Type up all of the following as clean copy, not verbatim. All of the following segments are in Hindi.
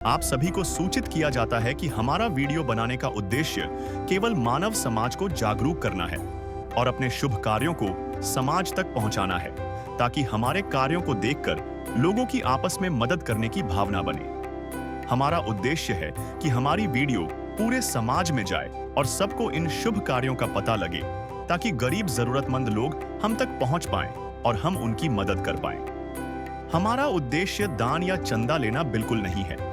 आप सभी को सूचित किया जाता है कि हमारा वीडियो बनाने का उद्देश्य केवल मानव समाज को जागरूक करना है और अपने शुभ कार्यों को समाज तक पहुंचाना है, ताकि हमारे कार्यों को देखकर लोगों की आपस में मदद करने की भावना बने। हमारा उद्देश्य है कि हमारी वीडियो पूरे समाज में जाए और सबको इन शुभ कार्यों का पता लगे, ताकि गरीब जरूरतमंद लोग हम तक पहुंच पाएं और हम उनकी मदद कर पाएं। हमारा उद्देश्य दान या चंदा लेना बिल्कुल नहीं है।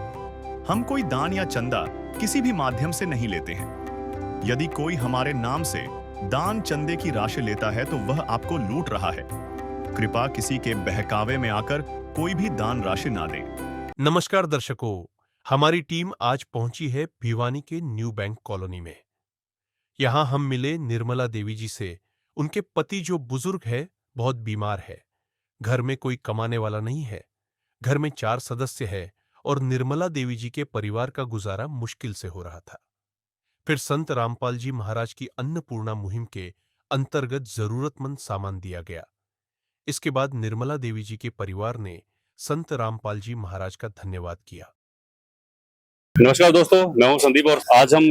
हम कोई दान या चंदा किसी भी माध्यम से नहीं लेते हैं। यदि कोई हमारे नाम से दान चंदे की राशि लेता है तो वह आपको लूट रहा है। कृपया किसी के बहकावे में आकर कोई भी दान राशि ना दें। नमस्कार दर्शकों, हमारी टीम आज पहुंची है भिवानी के न्यू बैंक कॉलोनी में। यहां हम मिले निर्मला देवी जी से। उनके पति जो बुजुर्ग है, बहुत बीमार है। घर में कोई कमाने वाला नहीं है। घर में 4 सदस्य है और निर्मला देवी जी के परिवार का गुजारा मुश्किल से हो रहा था। फिर संत रामपाल जी महाराज की अन्नपूर्णा मुहिम के अंतर्गत जरूरतमंद सामान दिया गया। इसके बाद निर्मला देवी जी के परिवार ने संत रामपाल जी महाराज का धन्यवाद किया। नमस्कार दोस्तों, मैं हूं संदीप और आज हम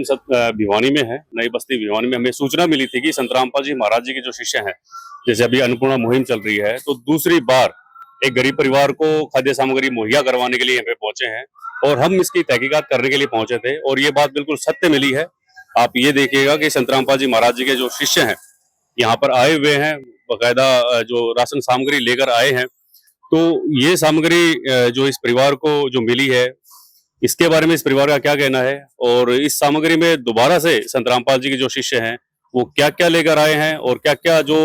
भिवानी में हैं, नई बस्ती भिवानी में। हमें सूचना मिली थी कि संत रामपाल जी महाराज जी के जो शिष्य हैं, जैसे अभी अन्नपूर्णा मुहिम चल रही है, तो दूसरी बार एक गरीब परिवार को खाद्य सामग्री मुहैया करवाने के लिए यहाँ पे पहुंचे हैं और हम इसकी तहकीकात करने के लिए पहुंचे थे और ये बात बिल्कुल सत्य मिली है। आप ये देखिएगा कि संत रामपाल जी महाराज जी के जो शिष्य हैं यहाँ पर आए हुए हैं, बाकायदा जो राशन सामग्री लेकर आए हैं। तो ये सामग्री जो इस परिवार को जो मिली है, इसके बारे में इस परिवार का क्या कहना है और इस सामग्री में दोबारा से संत रामपाल जी के जो शिष्य हैं वो क्या क्या लेकर आए हैं और क्या क्या जो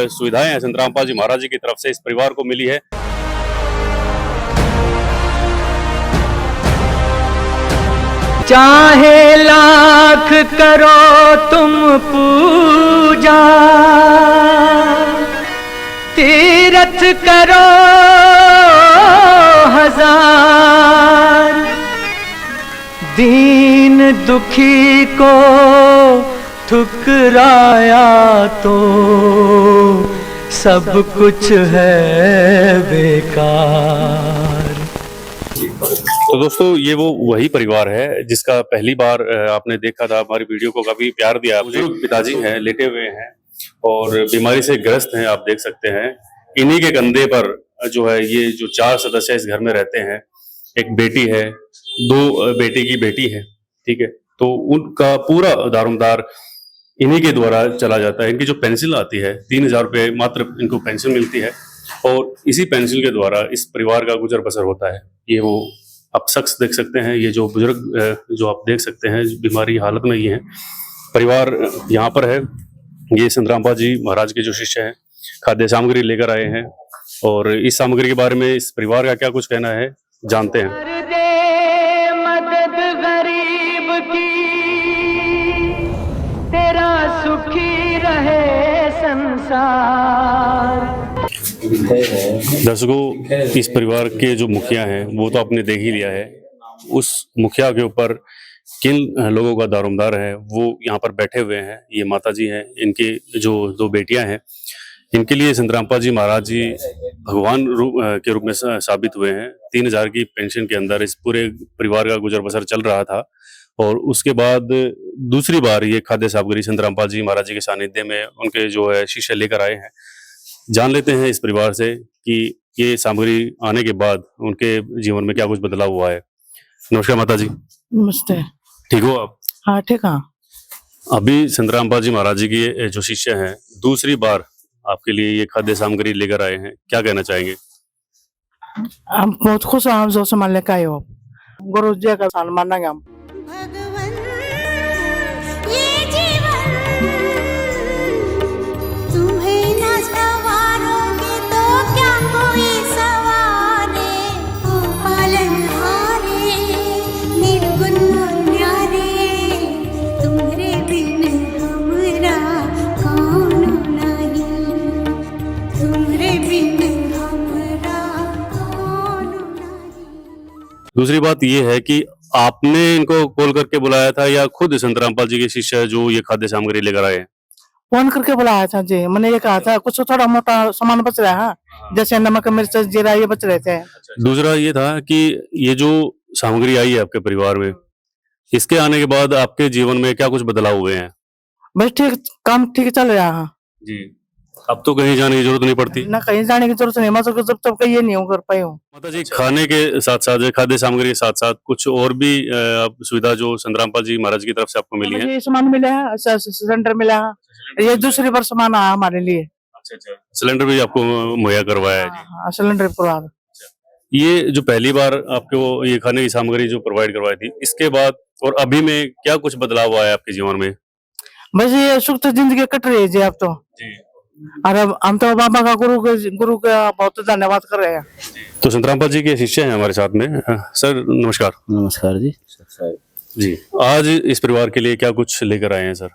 सुविधाएं हैं संत रामपाल जी महाराज जी की तरफ से इस परिवार को मिली है। चाहे लाख करो तुम पूजा, तीरथ करो हजार, दीन दुखी को ठुकराया तो सब कुछ है बेकार। तो दोस्तों, ये वही परिवार है जिसका पहली बार आपने देखा था, हमारी वीडियो को काफी प्यार दिया। बुजुर्ग पिताजी हैं, लेटे हुए हैं और बीमारी से ग्रस्त हैं, आप देख सकते हैं। इन्हीं के कंधे पर जो है ये जो 4 सदस्य इस घर में रहते हैं, एक बेटी है, 2 बेटी की बेटी है, ठीक है। तो उनका पूरा दारोमदार इन्हीं के द्वारा चला जाता है। इनकी जो पेंशन आती है 3000 रुपये मात्र इनको पेंशन मिलती है और इसी पेंशन के द्वारा इस परिवार का गुजर बसर होता है। ये वो आप शख्स देख सकते हैं, ये जो बुजुर्ग जो आप देख सकते हैं बीमारी हालत में ये हैं। परिवार यहाँ पर है, ये संत रामपाल जी महाराज के जो शिष्य हैं खाद्य सामग्री लेकर आए हैं और इस सामग्री के बारे में इस परिवार का क्या कुछ कहना है जानते हैं। कर दे मदद गरीब की, तेरा सुखी रहे संसार। दर्शकों, इस परिवार के जो मुखिया हैं वो तो आपने देख ही लिया है। उस मुखिया के ऊपर किन लोगों का दारोमदार है वो यहाँ पर बैठे हुए हैं। ये माता जी हैं, इनके जो 2 बेटियां हैं, इनके लिए संत रामपाल जी महाराज जी भगवान के रूप में साबित हुए हैं। 3000 की पेंशन के अंदर इस पूरे परिवार का गुजर बसर चल रहा था और उसके बाद दूसरी बार ये खाद्य सामग्री संत रामपाल जी महाराज जी के सानिध्य में उनके जो है शिष्य लेकर आए हैं। जान लेते हैं इस परिवार से कि ये सामग्री आने के बाद उनके जीवन में क्या कुछ बदलाव हुआ है। नमस्कार माता जी। नमस्ते। ठीक हो आप? हाँ ठीक है। अभी संत रामपाल जी महाराज जी के जो शिष्य हैं दूसरी बार आपके लिए ये खाद्य सामग्री लेकर आए हैं, क्या कहना चाहेंगे? हम बहुत खुश हैं, हम जो सामान लेकर आए हो। गुरु जी का सम्मान मानेंगे हम। भगवन ये जीवन तुम्हें न सवारोगे तो क्या कोई सवारे। ओ पालनहारे निर्गुण न्यारे, तुम्हारे बिन हमरा कौन नहीं, तुम्हारे बिन हमरा कौन नहीं। दूसरी बात ये है कि आपने इनको कॉल करके बुलाया था या खुद संत रामपाल जी के शिष्य जो ये खाद्य सामग्री लेकर आए हैं? फोन करके बुलाया था जी। मैंने ये कहा था कुछ थोड़ा मोटा सामान बच रहा है, जैसे नमक मिर्च जीरा ये बच रहे थे। दूसरा ये था कि ये जो सामग्री आई है आपके परिवार में, इसके आने के बाद आपके जीवन में क्या कुछ बदलाव हुए हैं? बस ठीक, काम ठीक चल रहा है। जी, अब तो कहीं जाने की जरूरत नहीं पड़ती। ना कहीं जाने की जरूरत नहीं, मैं तो जब तक ये नहीं कर पाई हूँ। माता जी, खाने के साथ साथ, खाद्य सामग्री के साथ साथ कुछ और भी सुविधा जो संत रामपाल जी महाराज की तरफ से आपको मिली है? ये सामान मिला है, सिलेंडर मिला है, ये दूसरी बार सामान आया हमारे लिए। अच्छा अच्छा, सिलेंडर भी आपको मुहैया करवाया है जी? हाँ, सिलेंडर करवा। ये जो पहली बार आपको ये खाने की सामग्री जो प्रोवाइड करवाई थी, इसके बाद और अभी में क्या कुछ बदलाव आया आपके जीवन में? बस ये सुख तो जिंदगी कट रही है जी अब तो जी। और अब हम तो बाबा का गुरु का बहुत धन्यवाद कर रहे हैं। तो संत रामपाल जी के शिष्य हैं हमारे साथ में। सर नमस्कार। नमस्कार जी। जी, आज इस परिवार के लिए क्या कुछ लेकर आए हैं सर?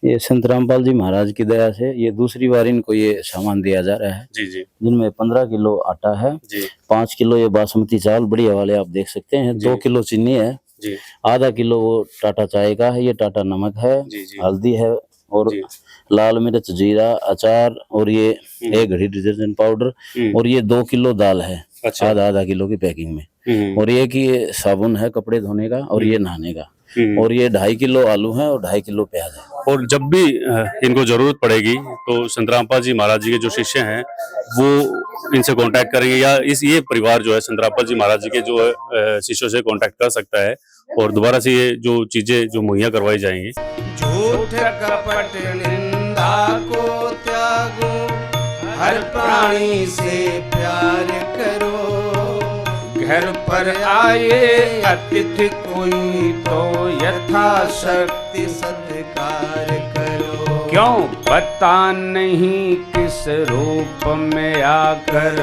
ये संत रामपाल जी महाराज की दया से ये दूसरी बार इनको ये सामान दिया जा रहा है जी जी, जिनमें 15 किलो आटा है जी 5 किलो ये बासमती चावल बढ़िया वाले आप देख सकते हैं, 2 किलो चीनी है जी आधा किलो वो टाटा चाय का है, ये टाटा नमक है, जी जी हल्दी है और जी। लाल मिर्च जीरा अचार और ये 1 घड़ी डिटर्जेंट पाउडर और ये 2 किलो दाल है अच्छा। आधा किलो की पैकिंग में और ये कि ये साबुन है कपड़े धोने का और ये नहाने का और ये 2.5 किलो आलू है और 2.5 किलो प्याज है। और जब भी इनको जरूरत पड़ेगी तो संत रामपाल जी महाराज जी के जो शिष्य हैं वो इनसे कांटेक्ट करेंगे, या ये परिवार जो है संत रामपाल जी महाराज जी के जो है शिष्यों से कांटेक्ट कर सकता है और दोबारा से ये जो चीजें जो मुहैया करवाई जाएंगी। झूठ कपट निंदा को त्यागो, हर प्राणी से प्यार करो, घर पर आए अतिथि कोई तो यथाशक्ति सत्कार करो। क्यों पता नहीं किस रूप में आकर,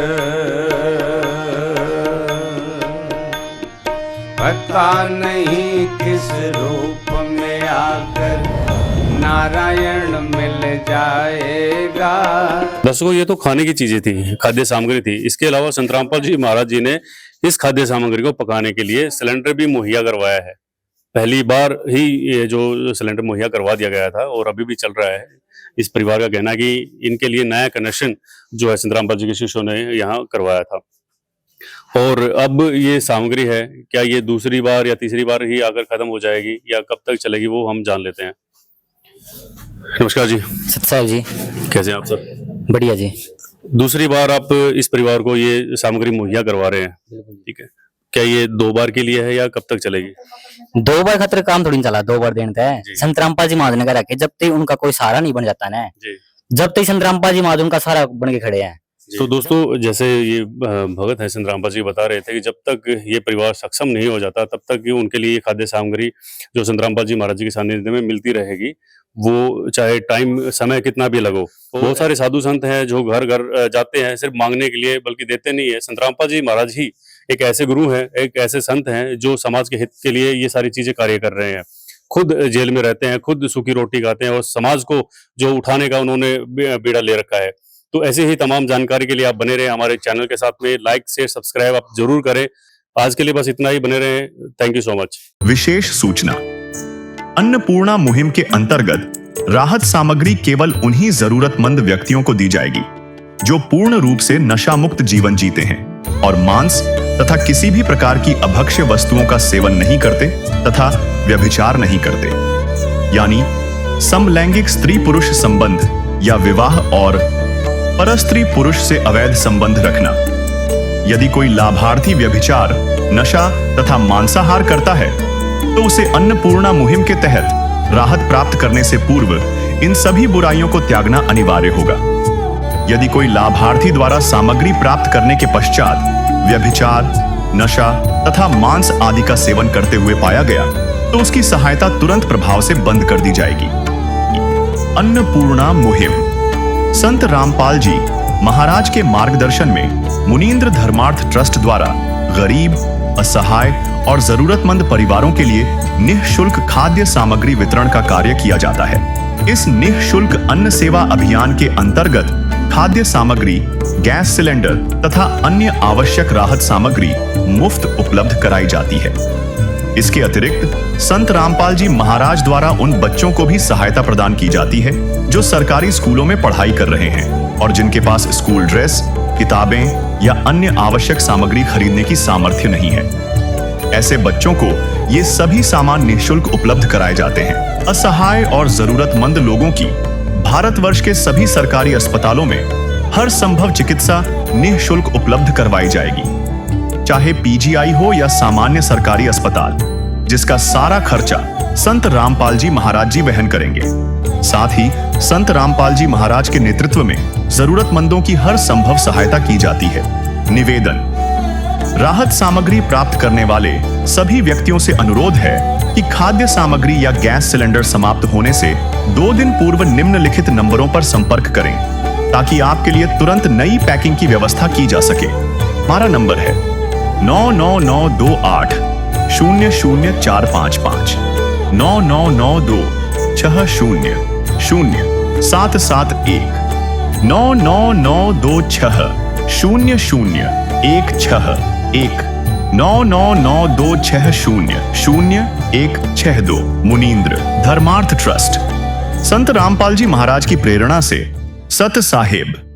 पता नहीं किस रूप में आकर नारायण मिल जाएगा। दर्शकों, ये तो खाने की चीजें थी, खाद्य सामग्री थी। इसके अलावा संत रामपाल जी महाराज जी ने इस खाद्य सामग्री को पकाने के लिए सिलेंडर भी मुहैया करवाया है। पहली बार ही ये जो सिलेंडर मुहैया करवा दिया गया था और अभी भी चल रहा है। इस परिवार का कहना है कि इनके लिए नया कनेक्शन जो है संत रामपाल जी के शिष्यों ने यहाँ करवाया था। और अब ये सामग्री है, क्या ये दूसरी बार या तीसरी बार ही आकर खत्म हो जाएगी या कब तक चलेगी वो हम जान लेते हैं। नमस्कार जी। सत्साव जी। कैसे हैं आप सर? बढ़िया जी। दूसरी बार आप इस परिवार को ये सामग्री मुहैया करवा रहे हैं, ठीक है, क्या ये 2 बार के लिए है या कब तक चलेगी? 2 बार खतरे काम थोड़ी चला, 2 बार देने है। संत रामपाल जी महाराज ने कहा कि जब तक उनका कोई सहारा नहीं बन जाता ना, जब तक संत रामपाल जी महाराज उनका सहारा बन के खड़े हैं। तो दोस्तों, जैसे ये भगत है संत रामपाल जी बता रहे थे कि जब तक ये परिवार सक्षम नहीं हो जाता तब तक उनके लिए खाद्य सामग्री जो संत रामपाल जी महाराज जी के सानिध्य में मिलती रहेगी, वो चाहे टाइम समय कितना भी लगो। बहुत सारे साधु संत हैं जो घर घर जाते हैं सिर्फ मांगने के लिए, बल्कि देते नहीं है। संत रामपाल जी महाराज ही एक ऐसे गुरु हैं, एक ऐसे संत हैं जो समाज के हित के लिए ये सारी चीजें कार्य कर रहे हैं। खुद जेल में रहते हैं, खुद सूखी रोटी खाते हैं और समाज को जो उठाने का उन्होंने बीड़ा ले रखा है। तो ऐसे ही तमाम जानकारी के लिए आप बने रहे हमारे चैनल के साथ में। लाइक शेयर सब्सक्राइब आप जरूर करें। आज के लिए बस इतना ही, बने रहें। Thank you so much. विशेष सूचना, अन्नपूर्णा मुहिम के अंतर्गत राहत सामग्री केवल उन्हीं जरूरतमंद व्यक्तियों को दी जाएगी जो पूर्ण रूप से नशा मुक्त जीवन जीते हैं और मांस तथा किसी भी प्रकार की अभक्ष्य वस्तुओं का सेवन नहीं करते तथा व्यभिचार नहीं करते, यानी समलैंगिक स्त्री पुरुष संबंध या विवाह और परस्त्री पुरुष से अवैध संबंध रखना। यदि कोई लाभार्थी व्यभिचार, नशा तथा मांसाहार करता है तो उसे अन्नपूर्णा मुहिम के तहत राहत प्राप्त करने से पूर्व इन सभी बुराइयों को त्यागना अनिवार्य होगा। यदि कोई लाभार्थी द्वारा सामग्री प्राप्त करने के पश्चात व्यभिचार, नशा तथा मांस आदि का सेवन करते हुए पाया गया तो उसकी सहायता तुरंत प्रभाव से बंद कर दी जाएगी। अन्नपूर्णा मुहिम संत रामपाल जी महाराज के मार्गदर्शन में मुनीन्द्र धर्मार्थ ट्रस्ट द्वारा गरीब, असहाय और जरूरतमंद परिवारों के लिए निःशुल्क खाद्य सामग्री वितरण का कार्य किया जाता है। इस निःशुल्क अन्न सेवा अभियान के अंतर्गत खाद्य सामग्री, गैस सिलेंडर तथा अन्य आवश्यक राहत सामग्री मुफ्त उपलब्ध कराई जाती है। इसके अतिरिक्त संत रामपाल जी महाराज द्वारा उन बच्चों को भी सहायता प्रदान की जाती है जो सरकारी स्कूलों में पढ़ाई कर रहे हैं और जिनके पास स्कूल ड्रेस, किताबें या अन्य आवश्यक सामग्री खरीदने की सामर्थ्य नहीं है। ऐसे बच्चों को ये सभी सामान निःशुल्क उपलब्ध कराए जाते हैं। असहाय और जरूरतमंद लोगों की भारतवर्ष के सभी सरकारी अस्पतालों में हर संभव चिकित्सा निःशुल्क उपलब्ध करवाई जाएगी, चाहे पीजीआई हो या सामान्य सरकारी अस्पताल, जिसका सारा खर्चा संत रामपाल जी महाराज जी वहन करेंगे। साथ ही संत रामपाल जी महाराज के नेतृत्व में जरूरतमंदों की हर संभव सहायता की जाती है। निवेदन: राहत सामग्री प्राप्त करने वाले सभी व्यक्तियों से अनुरोध है कि खाद्य सामग्री या गैस सिलेंडर समाप्त होने से 2 दिन पूर्व निम्नलिखित नंबरों पर संपर्क करें, ताकि आपके लिए तुरंत नई पैकिंग की व्यवस्था की जा सके। हमारा नंबर है 99928 00455 9992 60 0771 99926 0016 99926 मुनींद्र धर्मार्थ ट्रस्ट। संत रामपाल जी महाराज की प्रेरणा से सत साहिब।